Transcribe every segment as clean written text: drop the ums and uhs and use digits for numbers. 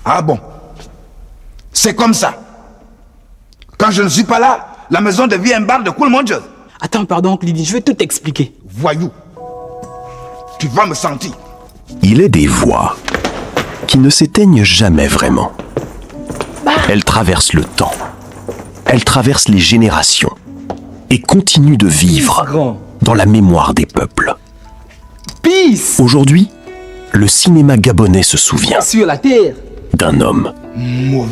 Ah bon? C'est comme ça. Quand je ne suis pas là, la maison devient un bar de cool mondial. Attends, pardon, oncle Lydie, je vais tout t'expliquer. Voyou, tu vas me sentir. Il est des voix qui ne s'éteignent jamais vraiment. Elles traversent le temps. Elles traversent les générations et continuent de vivre dans la mémoire des peuples. Peace! Aujourd'hui, le cinéma gabonais se souvient Sur la terre. d'un homme,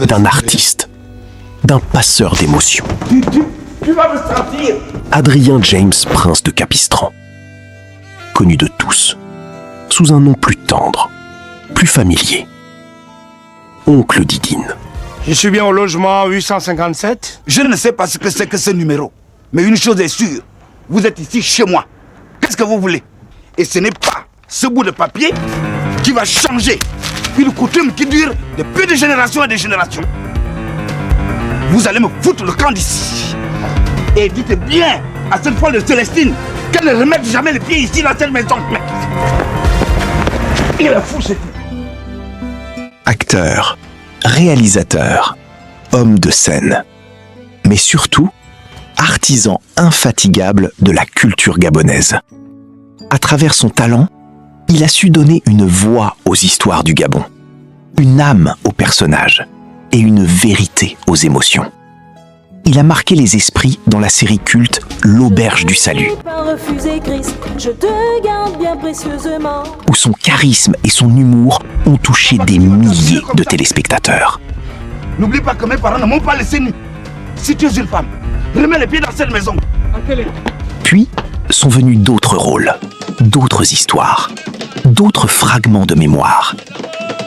d'un artiste, d'un passeur d'émotions. Tu vas me sentir. Adrien James, prince de Capistran. Connu de tous, sous un nom plus tendre, plus familier. Oncle Didine. Je suis bien au logement 857. Je ne sais pas ce que c'est que ce numéro. Mais une chose est sûre, vous êtes ici chez moi. Qu'est-ce que vous voulez? Et ce n'est pas ce bout de papier qui va changer une coutume qui dure depuis des générations et des générations. Vous allez me foutre le camp d'ici. Et dites bien à cette folle de Célestine qu'elle ne remette jamais les pieds ici dans cette maison. Il est fou, c'est tout. Acteur, réalisateur, homme de scène, mais surtout artisan infatigable de la culture gabonaise. À travers son talent, il a su donner une voix aux histoires du Gabon, une âme aux personnages et une vérité aux émotions. Il a marqué les esprits dans la série culte L'Auberge du Salut, où son charisme et son humour ont touché des milliers de téléspectateurs. N'oublie pas que mes parents ne m'ont pas laissé nu. Si tu es une femme, remets les pieds dans cette maison. Puis sont venus d'autres rôles, d'autres histoires, d'autres fragments de mémoire.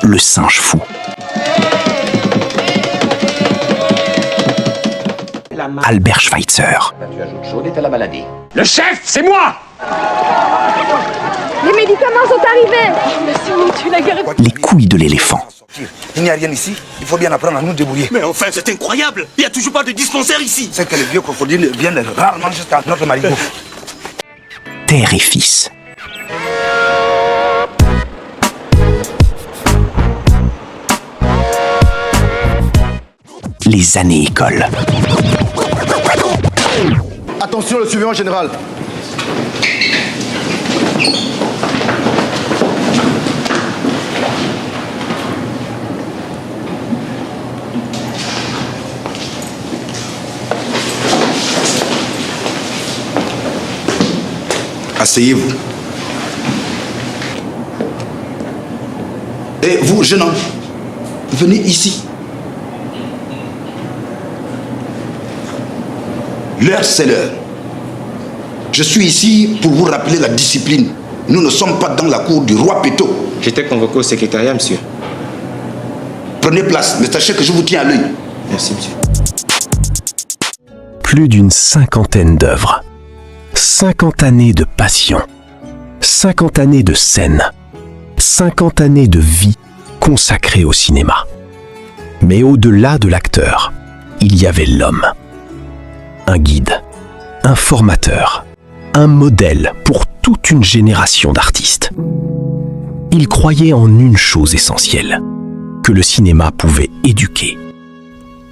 Le singe fou. Albert Schweitzer. Le chef, c'est moi! Les médicaments sont arrivés. Merci, tu l'as guéri. Les couilles de l'éléphant. Il n'y a rien ici, il faut bien apprendre à nous débrouiller. Mais enfin, c'est incroyable! Il n'y a toujours pas de dispensaire ici! C'est que les vieux crocodiles viennent rarement jusqu'à notre marigot. Terre et fils. Les années école. Attention, le suivant général. Asseyez-vous. Et vous, jeune homme, venez ici. L'heure, c'est l'heure. Je suis ici pour vous rappeler la discipline. Nous ne sommes pas dans la cour du roi Péto. J'étais convoqué au secrétariat, monsieur. Prenez place, mais sachez que je vous tiens à l'œil. Merci, monsieur. Plus d'une cinquantaine d'œuvres. 50 années de passion. 50 années de scène. 50 années de vie consacrées au cinéma. Mais au-delà de l'acteur, il y avait l'homme. Un guide, un formateur, un modèle pour toute une génération d'artistes. Il croyait en une chose essentielle, que le cinéma pouvait éduquer.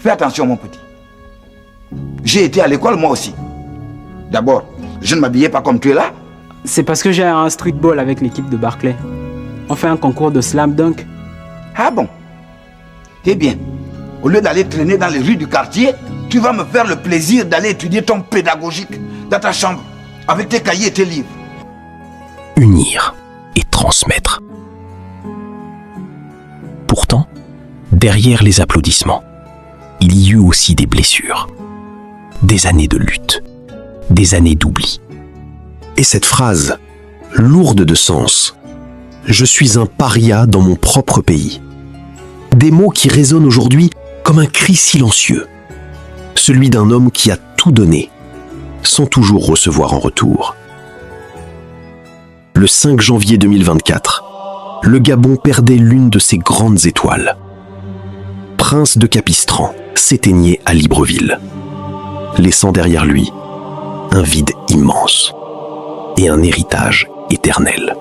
Fais attention, mon petit. J'ai été à l'école, moi aussi. D'abord, je ne m'habillais pas comme tu es là. C'est parce que j'ai un streetball avec l'équipe de Barclay. On fait un concours de slam dunk. Ah bon? Eh bien, au lieu d'aller traîner dans les rues du quartier, tu vas me faire le plaisir d'aller étudier ton pédagogique dans ta chambre, avec tes cahiers et tes livres. Unir et transmettre. Pourtant, derrière les applaudissements, il y eut aussi des blessures, des années de lutte, des années d'oubli. Et cette phrase, lourde de sens, « Je suis un paria dans mon propre pays », des mots qui résonnent aujourd'hui comme un cri silencieux, celui d'un homme qui a tout donné, sans toujours recevoir en retour. Le 5 janvier 2024, le Gabon perdait l'une de ses grandes étoiles. Prince de Capistran s'éteignait à Libreville, laissant derrière lui un vide immense et un héritage éternel.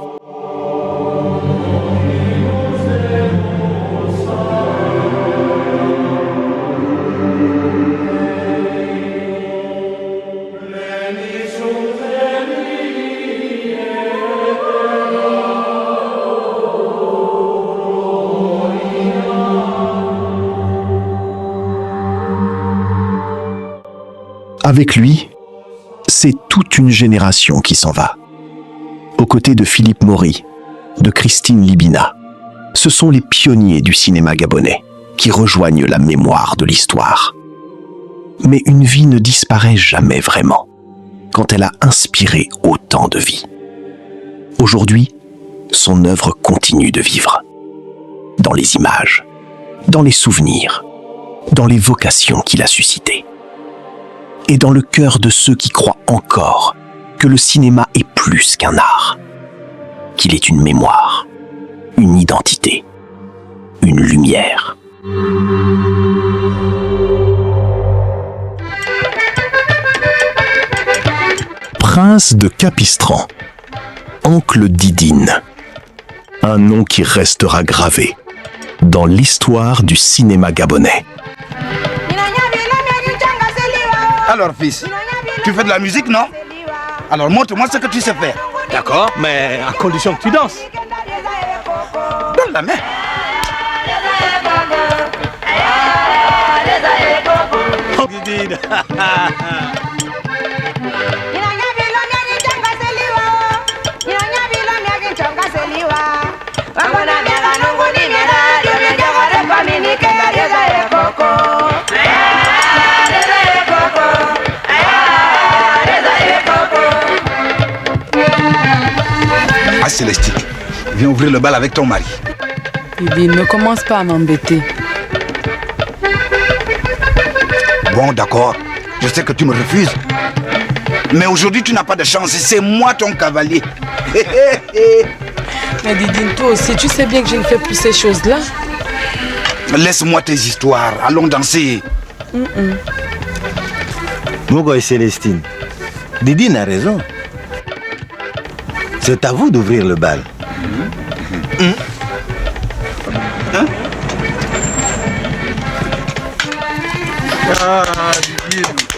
Avec lui, c'est toute une génération qui s'en va. Aux côtés de Philippe Maury, de Christine Libina, ce sont les pionniers du cinéma gabonais qui rejoignent la mémoire de l'histoire. Mais une vie ne disparaît jamais vraiment quand elle a inspiré autant de vies. Aujourd'hui, son œuvre continue de vivre. Dans les images, dans les souvenirs, dans les vocations qu'il a suscitées. Et dans le cœur de ceux qui croient encore que le cinéma est plus qu'un art, qu'il est une mémoire, une identité, une lumière. Prince de Capistran, Oncle Didine, un nom qui restera gravé dans l'histoire du cinéma gabonais. Alors, fils, tu fais de la musique, non? Alors, montre-moi ce que tu sais faire. D'accord, mais à condition que tu danses. Donne la main. Oh, Didine. Ah, Célestine, viens ouvrir le bal avec ton mari. Didine, ne commence pas à m'embêter. Bon, d'accord, je sais que tu me refuses. Mais aujourd'hui, tu n'as pas de chance, c'est moi ton cavalier. Mais Didine, toi aussi, tu sais bien que je ne fais plus ces choses-là. Laisse-moi tes histoires, allons danser. Mogo et Célestine, Didine a raison. C'est à vous d'ouvrir le bal. Ah, Didine.